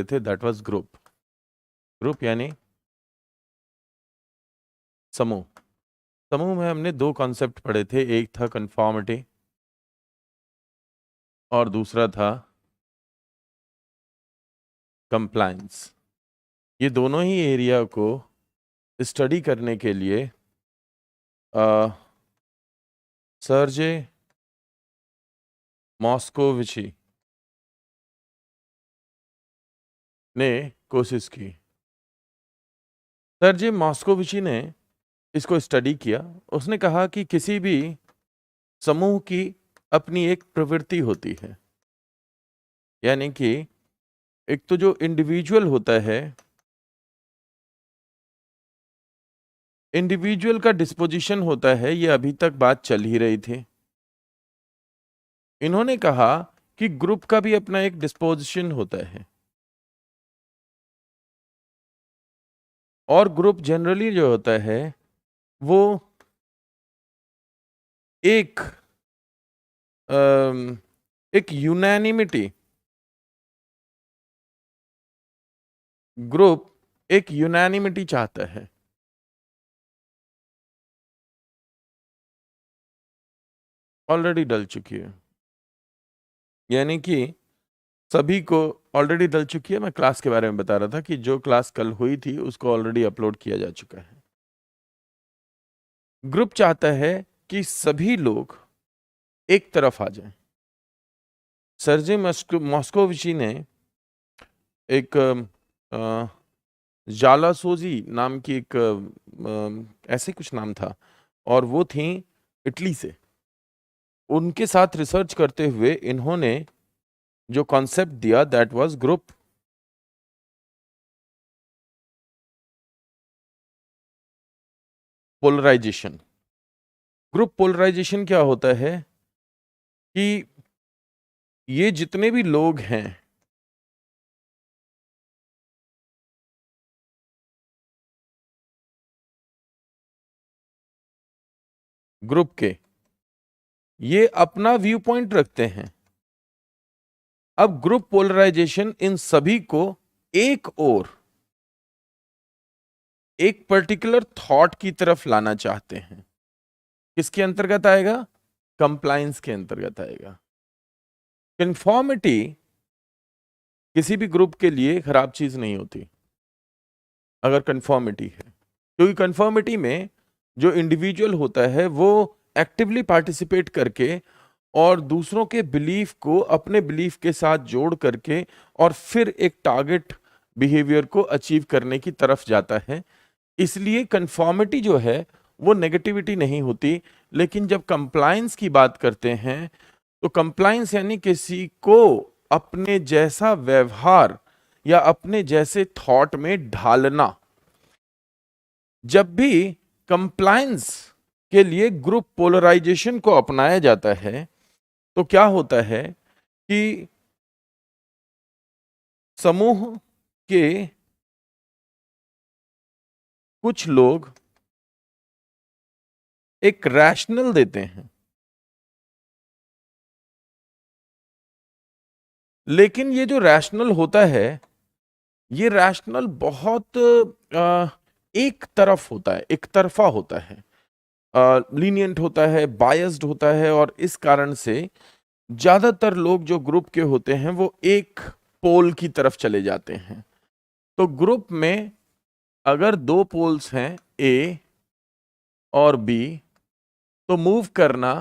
थे, that was group. Group यानी समूह। समूह में हमने दो कॉन्सेप्ट पढ़े थे, एक था कन्फॉर्मिटी और दूसरा था कंप्लायंस। ये दोनों ही एरिया को स्टडी करने के लिए सर्जे मॉस्कोविची ने कोशिश की। सर्जे मॉस्कोविची ने इसको स्टडी किया। उसने कहा कि किसी भी समूह की अपनी एक प्रवृत्ति होती है, यानी कि एक तो जो इंडिविजुअल होता है, इंडिविजुअल का डिस्पोजिशन होता है, ये अभी तक बात चल ही रही थी। इन्होंने कहा कि ग्रुप का भी अपना एक डिस्पोजिशन होता है, और ग्रुप जनरली जो होता है वो एक एक यूनानिमिटी, ग्रुप एक यूनानिमिटी चाहता है। ऑलरेडी डल चुकी है, यानी कि सभी को ऑलरेडी डल चुकी है। मैं क्लास के बारे में बता रहा था कि जो क्लास कल हुई थी उसको ऑलरेडी अपलोड किया जा चुका है। ग्रुप चाहता है कि सभी लोग एक तरफ आ जाएं। सर्जे मॉस्कोविची ने एक जालासोजी नाम की एक ऐसे कुछ नाम था, और वो थी इटली से। उनके साथ रिसर्च करते हुए इन्होंने जो कॉन्सेप्ट दिया that was group polarization. Group polarization क्या होता है कि ये जितने भी लोग हैं, ग्रुप के, ये अपना व्यू पॉइंट रखते हैं। अब ग्रुप पोलराइजेशन इन सभी को एक और एक पर्टिकुलर थॉट की तरफ लाना चाहते हैं। किसके अंतर्गत आएगा? कंप्लायंस के अंतर्गत आएगा। कन्फॉर्मिटी किसी भी ग्रुप के लिए खराब चीज नहीं होती अगर कन्फॉर्मिटी है, क्योंकि कन्फॉर्मिटी में जो इंडिविजुअल होता है वो एक्टिवली पार्टिसिपेट करके और दूसरों के बिलीफ को अपने बिलीफ के साथ जोड़ करके और फिर एक टारगेट बिहेवियर को अचीव करने की तरफ जाता है। इसलिए कन्फॉर्मिटी जो है वो नेगेटिविटी नहीं होती। लेकिन जब कंप्लायंस की बात करते हैं तो कंप्लायंस यानी किसी को अपने जैसा व्यवहार या अपने जैसे थॉट में ढालना। जब भी कंप्लायंस के लिए ग्रुप पोलराइजेशन को अपनाया जाता है तो क्या होता है कि समूह के कुछ लोग एक रैशनल देते हैं, लेकिन ये जो रैशनल होता है ये रैशनल बहुत एक तरफ होता है, एक तरफा होता है, लीनियंट होता है, बायस्ड होता है, और इस कारण से ज्यादातर लोग जो ग्रुप के होते हैं वो एक पोल की तरफ चले जाते हैं। तो ग्रुप में अगर दो पोल्स हैं ए और बी, तो मूव करना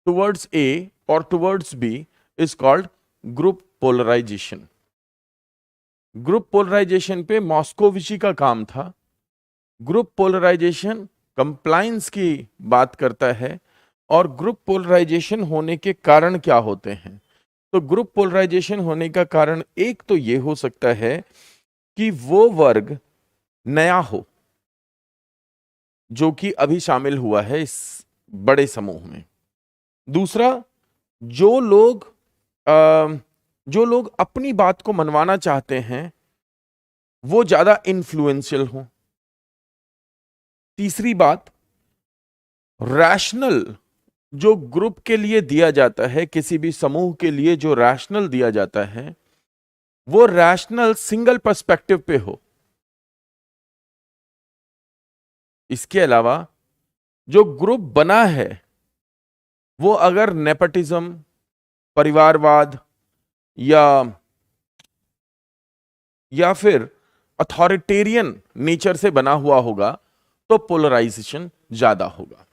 टुवर्ड्स ए और towards B is called group polarization. Group polarization पे मॉस्कोविची का काम था। ग्रुप पोलराइजेशन कंप्लायंस की बात करता है, और ग्रुप पोलराइजेशन होने के कारण क्या होते हैं। तो ग्रुप पोलराइजेशन होने का कारण एक तो ये हो सकता है कि वो वर्ग नया हो जो कि अभी शामिल हुआ है इस बड़े समूह में। दूसरा, जो लोग जो लोग अपनी बात को मनवाना चाहते हैं वो ज्यादा इन्फ्लुएंशियल हो। तीसरी बात, रैशनल जो ग्रुप के लिए दिया जाता है, किसी भी समूह के लिए जो रैशनल दिया जाता है वो रैशनल सिंगल पर्सपेक्टिव पे हो। इसके अलावा जो ग्रुप बना है वो अगर नेपोटिज्म, परिवारवाद या फिर अथॉरिटेरियन नेचर से बना हुआ होगा तो पोलराइजेशन ज्यादा होगा।